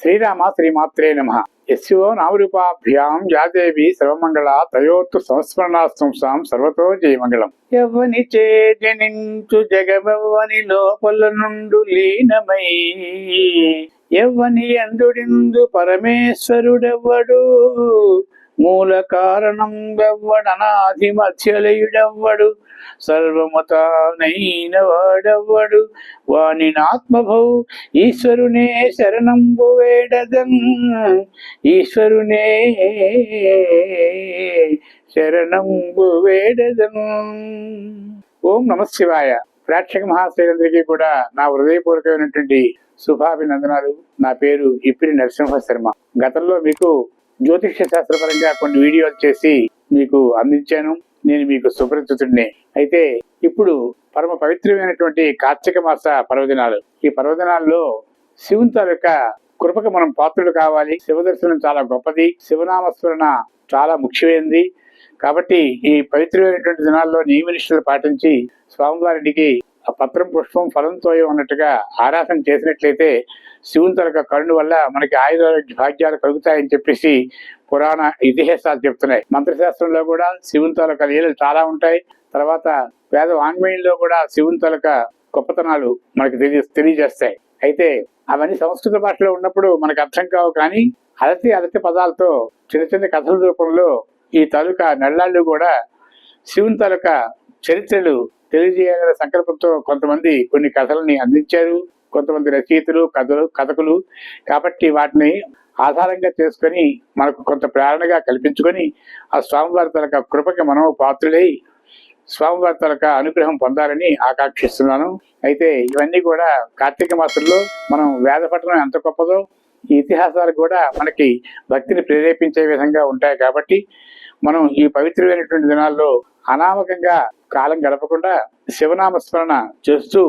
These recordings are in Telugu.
శ్రీరామ శ్రీమాత్రే నమః. యస్యో నామరూపాభ్యాం యాదేవి సర్వమంగళ తయోత్తు సంస్మరణాస్తంసాం సర్వతో జయమంగళం. ఎవ్వని చే జనించు జగమెవ్వని లోపల నుండు లీనమై ఎవ్వని అందుడిందు పరమేశ్వరుడెవ్వడు మూల కారణం వెవ్వడనాది మధ్యలయుడెవ్వడు సర్వమతానైన వాడెవ్వడు వాని ఆత్మభౌ ఈశ్వరునే శరణంబు వేడదన్ ఈశ్వరునే శరణంబు వేడదన్. ఓం నమఃశివాయ. ప్రేక్షక మహాశైలందరికీ కూడా నా హృదయపూర్వకమైనటువంటి శుభాభినందనాలు. నా పేరు ఇప్పిరి నరసింహ శర్మ. గతంలో మీకు జ్యోతిష్య శాస్త్రపరంగా కొన్ని వీడియోలు చేసి మీకు అందించాను. నేను మీకు సుపరిచితుడిని. అయితే ఇప్పుడు పరమ పవిత్రమైనటువంటి కార్తీక మాస పర్వదినాలు. ఈ పర్వదినాల్లో శివుని తాలూకా కృపకు మనం పాత్రులు కావాలి. శివ దర్శనం చాలా గొప్పది. శివనామస్మరణ చాలా ముఖ్యమైనది. కాబట్టి ఈ పవిత్రమైనటువంటి దినాల్లో నియమనిష్టలు పాటించి స్వామివారికి ఆ పత్రం పుష్పం ఫలంతో అన్నట్టుగా ఆరాధన చేసినట్లయితే శివుని తరక కరుణ వల్ల మనకి ఆయురారోగ్య భాగ్యాలు కలుగుతాయని చెప్పేసి పురాణ ఇతిహాసాలు చెప్తున్నాయి. మంత్రశాస్త్రంలో కూడా శివుని తాలూకా లీలలు చాలా ఉంటాయి. తర్వాత వేద వాంగ్మయంలో కూడా శివుని తాలూకా గొప్పతనాలు మనకి తెలియజేస్తాయి. అయితే అవన్నీ సంస్కృత భాషలో ఉన్నప్పుడు మనకు అర్థం కావు. కానీ అలతి పదాలతో చిన్న చిన్న కథల రూపంలో ఈ తాలూకా నెల్లాళ్ళు కూడా శివుని తాలూకా చరిత్రలు తెలియజేయాలనే సంకల్పంతో కొంతమంది కొన్ని కథలని అందించారు. కొంతమంది రచయితలు కథకులు. కాబట్టి వాటిని ఆధారంగా చేసుకొని మనకు కొంత ప్రేరణగా కల్పించుకొని ఆ స్వామివారి తలక కృపకి మనం పాత్రులై స్వామివారి తలక అనుగ్రహం పొందాలని ఆకాంక్షిస్తున్నాను. అయితే ఇవన్నీ కూడా కార్తీక మాసంలో మనం వేద పఠనం ఎంత గొప్పదో ఈ ఇతిహాసాలు కూడా మనకి భక్తిని ప్రేరేపించే విధంగా ఉంటాయి. కాబట్టి మనం ఈ పవిత్రమైనటువంటి దినాల్లో అనామకంగా కాలం గడపకుండా శివనామస్మరణ చేస్తూ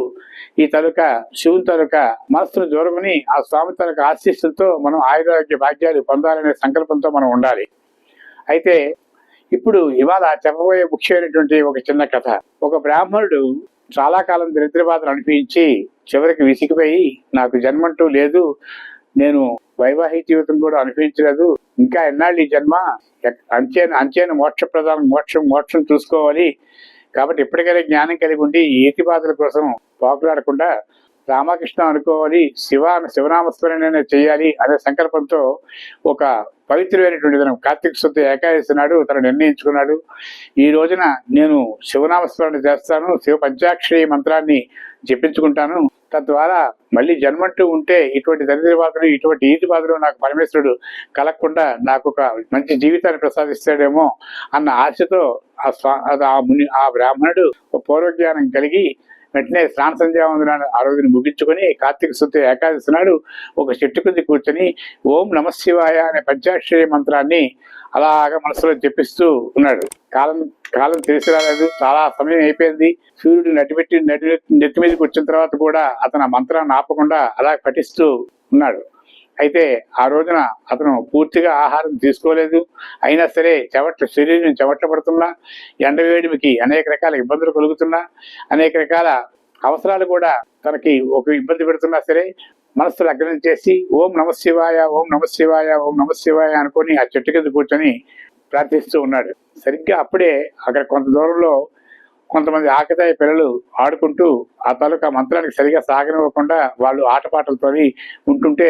ఈ తాలూకా శివుని తాలూకా మనస్సును జోరుకుని ఆ స్వామి తాలూకా ఆశీస్సులతో మనం ఆయురారోగ్య భాగ్యాలు పొందాలనే సంకల్పంతో మనం ఉండాలి. అయితే ఇప్పుడు ఇవాళ చెప్పబోయే ముఖ్యమైనటువంటి ఒక చిన్న కథ. ఒక బ్రాహ్మణుడు చాలా కాలం దరిద్రబాధలు అనుభవించి చివరికి విసిగిపోయి నాకు జన్మంటూ లేదు, నేను వైవాహిక జీవితం కూడా అనుభవించలేదు, ఇంకా ఎన్నాళ్ళు ఈ జన్మ, అంచేన మోక్షం చూసుకోవాలి, కాబట్టి ఎప్పటికైనా జ్ఞానం కలిగి ఉండి ఈతి బాధల కోసం పాకులాడకుండా రామకృష్ణ అనుకోవాలి, శివనామస్మరణ చేయాలి అనే సంకల్పంతో ఒక పవిత్రమైనటువంటి దినం కార్తీక శుద్ధ ఏకాదశి నాడు తను నిర్ణయించుకున్నాడు. ఈ రోజున నేను శివనామస్మరణ చేస్తాను, శివ పంచాక్షరి మంత్రాన్ని జపించుకుంటాను, తద్వారా మళ్ళీ జన్మంటూ ఉంటే ఇటువంటి దరిద్ర బాధలు ఇటువంటి ఈతి బాధలు నాకు పరమేశ్వరుడు కలగకుండా నాకు ఒక మంచి జీవితాన్ని ప్రసాదిస్తాడేమో అన్న ఆశతో ఆ బ్రాహ్మణుడు పూర్వజ్ఞానం కలిగి వెంటనే స్నాన సంధ్యావందనాన్ని ఆ రోజుని ముగించుకొని కార్తీక శుద్ధ ఏకాదశి నాడు ఒక చెట్టు కింద కూర్చొని ఓం నమఃశివాయ అనే పంచాక్షరి మంత్రాన్ని అలాగా మనసులో జపిస్తూ ఉన్నాడు. కాలం తెలిసి రాలేదు, చాలా సమయం అయిపోయింది. సూర్యుడు నెత్తి మీదకి వచ్చిన తర్వాత కూడా అతను ఆ మంత్రాన్ని ఆపకుండా అలా పఠిస్తూ ఉన్నాడు. అయితే ఆ రోజున అతను పూర్తిగా ఆహారం తీసుకోలేదు. అయినా సరే శరీరం చెమట పడుతున్నా, ఎండవేడిమికి అనేక రకాల ఇబ్బందులు కలుగుతున్నా, అనేక రకాల అవసరాలు కూడా తనకి ఒక ఇబ్బంది పెడుతున్నా సరే మనస్సు లగ్నం చేసి ఓం నమఃశివాయ ఓం నమఃశివాయ ఓం నమఃశివాయ అనుకొని ఆ చెట్టు కింద కూర్చొని ప్రార్థిస్తూ ఉన్నాడు. సరిగ్గా అప్పుడే అక్కడ కొంత దూరంలో కొంతమంది ఆకతాయి పిల్లలు ఆడుకుంటూ ఆ తాలూకా మంత్రానికి సరిగా సాగనివ్వకుండా వాళ్ళు ఆటపాటలతో ఉంటుంటే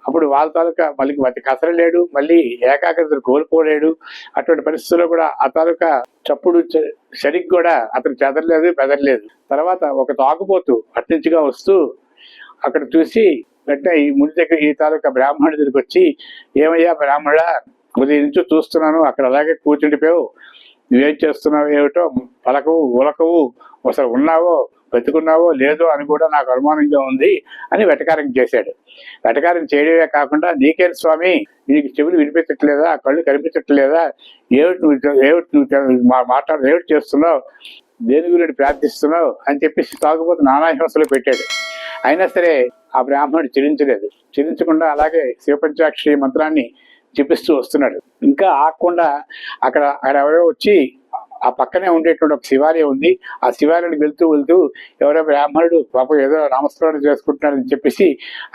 అప్పుడు వాళ్ళ తాలూకా మళ్ళీ వాటి కసరలేడు, మళ్ళీ ఏకాగ్రతను కోల్పోలేడు. అటువంటి పరిస్థితుల్లో కూడా ఆ తాలూకా చప్పుడు సరిగ్గా కూడా అతను చెదరలేదు, బెదరలేదు. తర్వాత ఒక తాగుబోతు అట్నుంచిగా వస్తూ అక్కడ చూసి వెంటనే ఈ ముందు దగ్గర ఈ తాలూకా బ్రాహ్మణుడి దగ్గరికి వచ్చి ఏమయ్యా బ్రాహ్మణ, ఉదయం నుంచి చూస్తున్నాను అక్కడ అలాగే కూర్చుండిపోయావు, నువ్వేం చేస్తున్నావు ఏమిటో పలకవు ఉలకవు, అసలు ఉన్నావో బతుకున్నావో లేదో అని కూడా నాకు అనుమానంగా ఉంది అని వెటకారం చేశాడు. వెటకారం చేయడమే కాకుండా నీకేం స్వామి, నీకు చెవులు వినిపించట్లేదా, కళ్ళు కనిపించట్లేదా, ఏమిటి ఏమిటి చేస్తున్నావు, దేని గురించి ప్రార్థిస్తున్నావు అని చెప్పేసి తాగుబోతు నానా హింసలు పెట్టాడు. అయినా సరే ఆ బ్రాహ్మణుడు చెల్లించకుండా అలాగే శివపంచాక్షరి మంత్రాన్ని జపిస్తూ వస్తున్నాడు. ఇంకా ఆగకుండా అక్కడ ఎవరో వచ్చి ఆ పక్కనే ఉండేటువంటి ఒక శివాలయం ఉంది, ఆ శివాలయానికి వెళ్తూ ఎవరో బ్రాహ్మణుడు పాపం ఏదో నామస్మరణ చేసుకుంటున్నాడని చెప్పేసి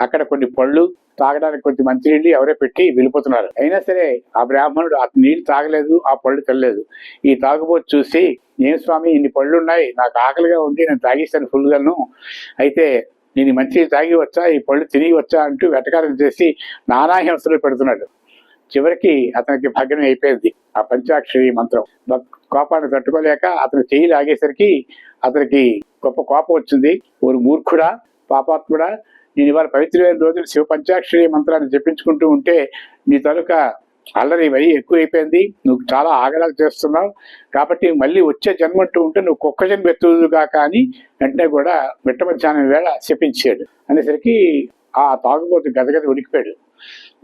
అక్కడ కొన్ని పళ్ళు తాగడానికి కొంచెం మంచినీళ్ళు ఎవరో పెట్టి వెళ్ళిపోతున్నారు. అయినా సరే ఆ బ్రాహ్మణుడు ఆ నీళ్లు తాగలేదు, ఆ పళ్ళు తెల్లలేదు. ఈ తాగుబోతు చూసి, ఏం స్వామి ఇన్ని పళ్ళు ఉన్నాయి, నాకు ఆకలిగా ఉంది, నేను తాగేస్తాను ఫుల్ గాను, అయితే నేను మంచి తాగి వచ్చా, ఈ పళ్ళు తిరిగి వచ్చా అంటూ వెటకారం చేసి నానా హింసలు పెడుతున్నాడు. చివరికి అతనికి భగ్నం అయిపోయింది ఆ పంచాక్షరి మంత్రం. కోపాన్ని తట్టుకోలేక అతను చెయ్యి లాగేసరికి అతనికి గొప్ప కోపం వచ్చింది. ఓరు మూర్ఖుడా, పాపాత్ముడా, నేను ఇవాళ పవిత్రమైన రోజులు శివ పంచాక్షరి మంత్రాన్ని జపించుకుంటూ ఉంటే నీ తాలూకా అల్లరి మరీ ఎక్కువైపోయింది, నువ్వు చాలా ఆగడాలు చేస్తున్నావు, కాబట్టి మళ్ళీ వచ్చే జన్మంటూ ఉంటే నువ్వు కుక్క జన్మ ఎత్తుదుగాక అని వెంటనే కూడా మిట్ట మధ్యాహ్నం వేళ శపించాడు. అనేసరికి ఆ తాగుబోతు గదగద ఉడికిపోయాడు.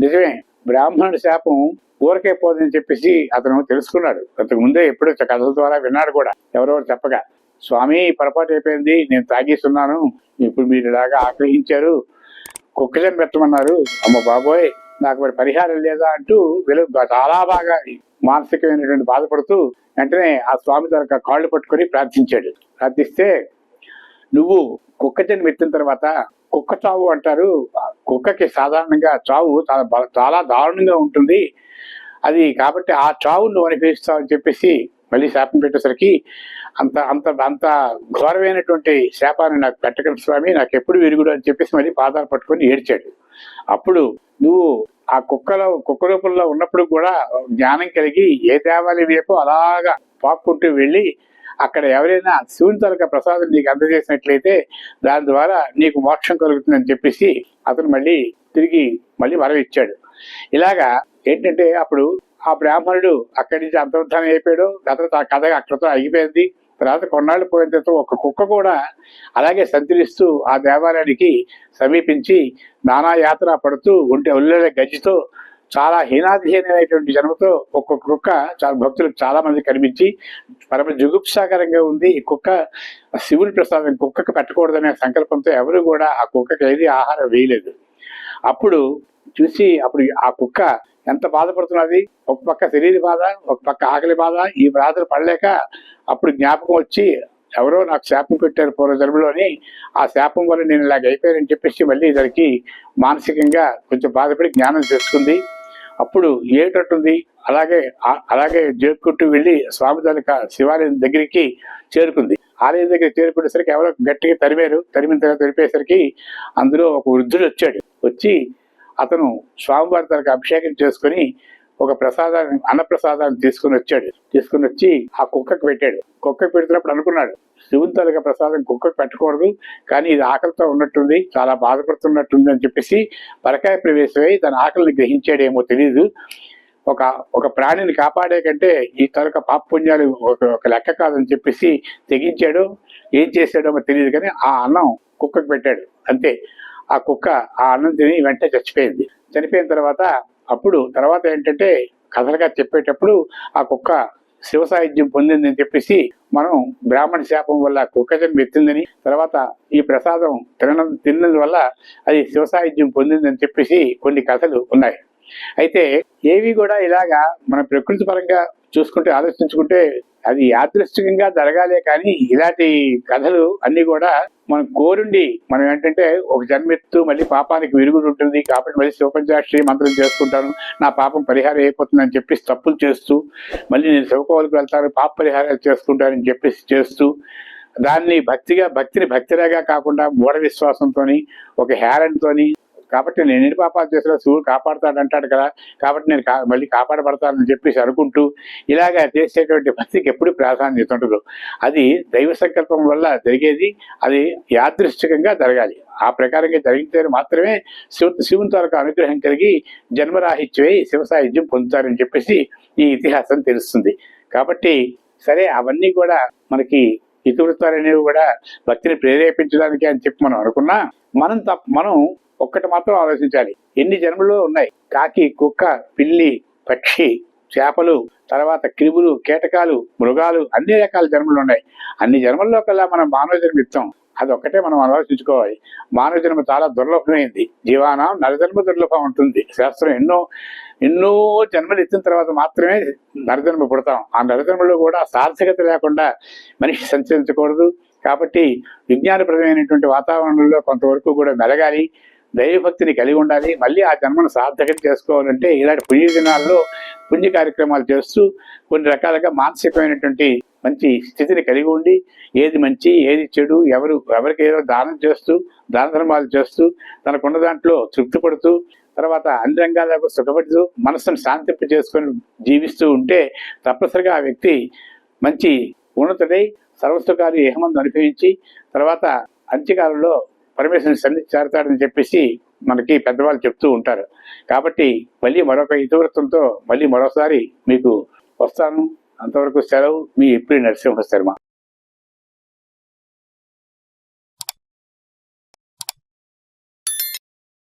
నిజమే, బ్రాహ్మణుడి శాపం ఊరకే పోదని చెప్పేసి అతను తెలుసుకున్నాడు. అంతకు ముందే ఎప్పుడో కథల ద్వారా విన్నాడు కూడా, ఎవరెవరు చెప్పగా. స్వామి పొరపాటు అయిపోయింది, నేను తాగేస్తున్నాను, ఇప్పుడు మీరు ఇలాగా ఆగ్రహించారు, కుక్కజన్ పెట్టమన్నారు, అమ్మ బాబోయ్ నాకు మరి పరిహారం లేదా అంటూ వీళ్ళు చాలా బాగా మానసికమైనటువంటి బాధపడుతూ వెంటనే ఆ స్వామి తనక కాళ్ళు పట్టుకొని ప్రార్థించాడు. ప్రార్థిస్తే, నువ్వు కుక్కజన్ పెట్టిన తర్వాత కుక్క చావు అంటారు, కుక్కకి సాధారణంగా చావు చాలా దారుణంగా ఉంటుంది, అది కాబట్టి ఆ చావు నువ్వు అనుభవిస్తావు అని చెప్పేసి మళ్ళీ శాపం పెట్టేసరికి అంత అంత అంత ఘోరమైనటువంటి శాపాన్ని నాకు పెట్టకండి స్వామి, నాకు ఎప్పుడు విరుగుడు అని చెప్పేసి మళ్ళీ పాదాలు పట్టుకొని ఏడ్చాడు. అప్పుడు నువ్వు ఆ కుక్క రూపంలో ఉన్నప్పుడు కూడా జ్ఞానం కలిగి ఏ దేవాలయం వైపు అలాగా పాక్కుంటూ వెళ్ళి అక్కడ ఎవరైనా శివుని తరక ప్రసాదం నీకు అందజేసినట్లయితే దాని ద్వారా నీకు మోక్షం కలుగుతుందని చెప్పేసి అతను తిరిగి వరం ఇచ్చాడు. ఇలాగా ఏంటంటే అప్పుడు ఆ బ్రాహ్మణుడు అక్కడి నుంచి అంతర్ధానం అయిపోయాడు. ఆ కథ అక్కడితో అయిపోయింది. తర్వాత కొన్నాళ్ళు పోయిన తర్వాత ఒక కుక్క కూడా అలాగే సంచరిస్తూ ఆ దేవాలయానికి సమీపించి నానా యాత్ర పడుతూ ఉంటే ఒళ్ళ గజ్జితో చాలా హీనాధిహీనమైనటువంటి జన్మతో ఒక్కొక్క కుక్క చాలా భక్తులకు చాలా మంది కనిపించి పరమ జుగుప్సాకరంగా ఉంది ఈ కుక్క, శివుని ప్రసాదం కుక్కకు పెట్టకూడదనే సంకల్పంతో ఎవరు కూడా ఆ కుక్కకి ఏది ఆహారం వేయలేదు. అప్పుడు ఆ కుక్క ఎంత బాధపడుతున్నది, ఒక పక్క శరీర బాధ, ఒక పక్క ఆకలి బాధ, ఈ బాధలు పడలేక అప్పుడు జ్ఞాపకం వచ్చి ఎవరో నాకు శాపం పెట్టారు పూర్వజన్మలోని, ఆ శాపం వల్ల నేను ఇలాగ అయిపోయానని చెప్పేసి మళ్ళీ దానికి మానసికంగా కొంచెం బాధపడి జ్ఞానం తెలుసుకుంది. అప్పుడు ఏటట్టుంది అలాగే జేక్కుంటూ వెళ్ళి స్వామి తాలూకా శివాలయం దగ్గరికి చేరుకుంది. ఆలయం దగ్గర చేరుకునేసరికి ఎవరో గట్టిగా తరిమిన తర్వాత తెలిపేసరికి అందులో ఒక వృద్ధుడు వచ్చి అతను స్వామివారి తనకు అభిషేకం చేసుకుని ఒక అన్నప్రసాదాన్ని తీసుకుని వచ్చి ఆ కుక్కకు పెట్టాడు. కుక్కకు పెడుతున్నప్పుడు అనుకున్నాడు, శివుని తనక ప్రసాదం కుక్కకు పెట్టకూడదు, కానీ ఇది ఆకలితో ఉన్నట్టుంది, చాలా బాధపడుతున్నట్టుంది అని చెప్పేసి పరకాయ ప్రవేశమై తన ఆకలిని గ్రహించాడేమో తెలియదు. ఒక ప్రాణిని కాపాడే కంటే ఈ తరక పాపపుణ్యాలు ఒక లెక్క కాదని చెప్పేసి తెగించాడు. ఏం చేశాడో తెలియదు, కానీ ఆ అన్నం కుక్కకు పెట్టాడు అంతే. ఆ కుక్క ఆ అన్నం తిని వెంటనే చనిపోయిన తర్వాత ఏంటంటే కథలుగా చెప్పేటప్పుడు ఆ కుక్క శివ సాయుధ్యం పొందిందని చెప్పేసి మనం బ్రాహ్మణ శాపం వల్ల కుక్క జన్మ ఎత్తిందని, తర్వాత ఈ ప్రసాదం తిన్నందువల్ల అది శివ సాయుధ్యం పొందిందని చెప్పేసి కొన్ని కథలు ఉన్నాయి. అయితే ఏవి కూడా ఇలాగా మన ప్రకృతి పరంగా ఆలోచించుకుంటే అది యాదృష్టికంగా జరగాలే, కానీ ఇలాంటి కథలు అన్ని కూడా మనం కోరుండి మనం ఏంటంటే ఒక జన్మెత్తు మళ్ళీ పాపానికి విరుగుడు ఉంటుంది కాబట్టి మళ్ళీ శివపంచాక్షరి మంత్రం చేసుకుంటాను, నా పాపం పరిహారం అయిపోతుందని చెప్పేసి తప్పులు చేస్తూ మళ్ళీ నేను శివకోవలకు వెళ్తాను, పాప పరిహారాలు చేసుకుంటానని చెప్పేసి చేస్తూ దాన్ని భక్తిని భక్తిలాగా కాకుండా మూఢ విశ్వాసంతో ఒక హేళనతోని, కాబట్టి నేను ఎన్ని పాపాలు చేసినా శివుడు కాపాడుతాడంటాడు కదా, కాబట్టి నేను మళ్ళీ కాపాడబడతానని చెప్పేసి అనుకుంటూ ఇలాగా చేసేటువంటి భక్తికి ఎప్పుడు ప్రాధాన్యత ఉండదు. అది దైవ సంకల్పం వల్ల జరిగేది, అది యాదృష్టికంగా జరగాలి. ఆ ప్రకారంగా జరిగితే మాత్రమే శివుని తాలూకు అనుగ్రహం కలిగి జన్మరాహిత్యమై శివ సాయుధ్యం పొందుతారని చెప్పేసి ఈ ఇతిహాసం తెలుస్తుంది. కాబట్టి సరే, అవన్నీ కూడా మనకి ఇతివృత్తాలు అనేవి కూడా భక్తిని ప్రేరేపించడానికి అని చెప్పి మనం అనుకున్నా, మనం ఒక్కటి మాత్రం ఆలోచించాలి, ఎన్ని జన్మలు ఉన్నాయి. కాకి, కుక్క, పిల్లి, పక్షి, చేపలు, తర్వాత క్రిములు, కీటకాలు, మృగాలు, అన్ని రకాల జన్మలు ఉన్నాయి. అన్ని జన్మల్లో కల్లా మనం మానవ జన్మ ఇస్తాం, అదొక్కటే మనం ఆలోచించుకోవాలి. మానవ జన్మ చాలా దుర్లభమైంది. జీవానం నరజన్మ దుర్లభం ఉంటుంది. శాస్త్రం ఎన్నో జన్మలు ఎత్తిన తర్వాత మాత్రమే నరజన్మ పుడతాం. ఆ నరజన్మలో కూడా సార్థకత లేకుండా మనిషి సంచరించకూడదు. కాబట్టి విజ్ఞానప్రదమైనటువంటి వాతావరణంలో కొంతవరకు కూడా మెలగాలి. దైవభక్తిని కలిగి ఉండాలి. మళ్ళీ ఆ జన్మను సార్థకం చేసుకోవాలంటే ఇలాంటి పుణ్యదినాల్లో పుణ్య కార్యక్రమాలు చేస్తూ కొన్ని రకాలుగా మానసికమైనటువంటి మంచి స్థితిని కలిగి ఉండి ఏది మంచి ఏది చెడు ఎవరికి ఏదో దానం చేస్తూ దాన ధర్మాలు చేస్తూ తనకున్న దాంట్లో తృప్తి పడుతూ తర్వాత అన్ని రంగాలకు సుఖపడుతూ మనస్సును శాంతింప చేసుకొని జీవిస్తూ ఉంటే తప్పనిసరిగా ఆ వ్యక్తి మంచి ఉన్నతుడై సర్వసుఖాలు ఏహమందు అనుభవించి తర్వాత అంత్యకాలంలో పరమేశ్వరుని సన్నిధి చేరతాడని చెప్పేసి మనకి పెద్దవాళ్ళు చెప్తూ ఉంటారు. కాబట్టి మళ్ళీ మరొక ఇతివృత్తంతో మళ్ళీ మరోసారి మీకు వస్తాను. అంతవరకు సెలవు. మీ ఇప్పిరి నరసింహ శర్మ.